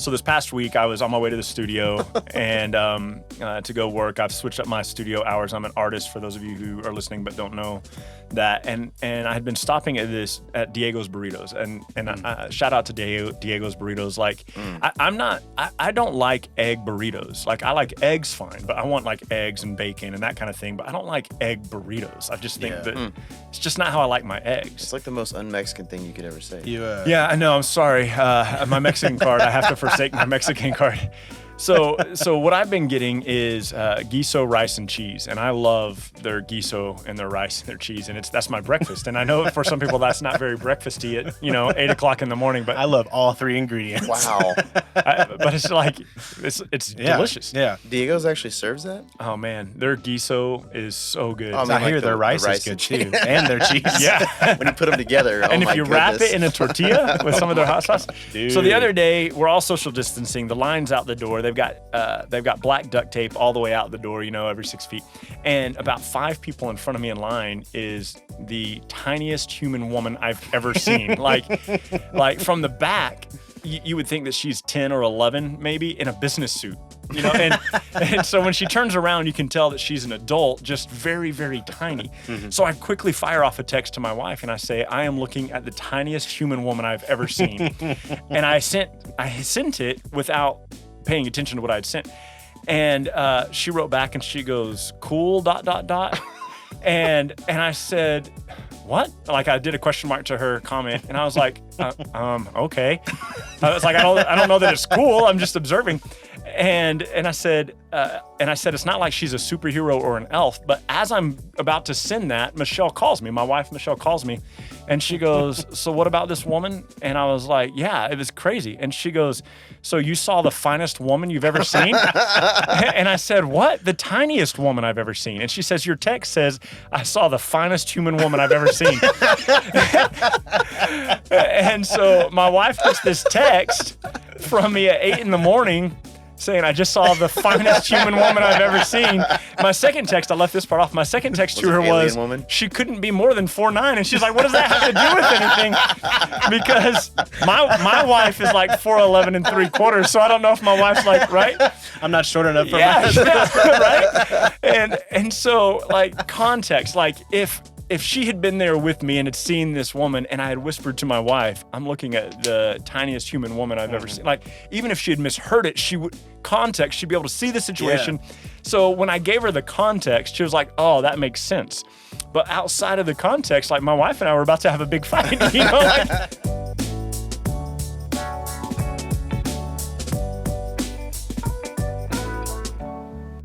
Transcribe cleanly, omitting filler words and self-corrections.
So this past week, I was on my way to the studio and to go work. I've switched up my studio hours. I'm an artist, for those of you who are listening but don't know that. And I had been stopping at Diego's Burritos, and shout out to Diego's Burritos. Like, I don't like egg burritos. Like, I like eggs fine, but I want like eggs and bacon and that kind of thing. But I don't like egg burritos. I just think that it's just not how I like my eggs. It's like the most un-Mexican thing you could ever say. Yeah, I know. I'm sorry. My Mexican card. I have to forsake my Mexican card. So what I've been getting is guiso rice and cheese, and I love their guiso and their rice and their cheese, and that's my breakfast. And I know for some people that's not very breakfasty at 8 o'clock in the morning, but I love all 3 ingredients. Wow. But it's like it's delicious. Yeah. Diego's actually serves that? Oh man, their guiso is so good. Oh, I hear their rice is good too, and their cheese. Yeah. When you put them together, And oh if my you wrap goodness. it in a tortilla with some of their hot sauce. Dude. So the other day, we're all social distancing. The line's out the door. They've got black duct tape all the way out the door, every 6 feet. And about 5 people in front of me in line is the tiniest human woman I've ever seen. like from the back, you would think that she's 10 or 11 maybe in a business suit. And so when she turns around, you can tell that she's an adult, just very, very tiny. So I quickly fire off a text to my wife and I say, I am looking at the tiniest human woman I've ever seen. And I sent it without paying attention to what I'd sent. And she wrote back and she goes, cool, ... And I said, what? Like, I did a question mark to her comment, and I was like, okay. I was like, I don't know that it's cool. I'm just observing. And I said, it's not like she's a superhero or an elf. But as I'm about to send that, Michelle calls me. My wife, Michelle, calls me, and she goes, so what about this woman? And I was like, yeah, it was crazy. And she goes, so you saw the finest woman you've ever seen? And I said, what? The tiniest woman I've ever seen. And she says, your text says, I saw the finest human woman I've ever seen. And so my wife gets this text from me at 8 in the morning saying, I just saw the finest human woman I've ever seen. My second text, I left this part off. My second text to her was, she couldn't be more than 4'9". And she's like, what does that have to do with anything? Because my wife is like 4'11 and 3/4. So I don't know if my wife's like, right? I'm not short enough for my right? And so, like, context, like, if she had been there with me and had seen this woman and I had whispered to my wife, I'm looking at the tiniest human woman I've ever seen. Like, even if she had misheard it, she'd be able to see the situation. Yeah. So when I gave her the context, she was like, oh, that makes sense. But outside of the context, like, my wife and I were about to have a big fight, like.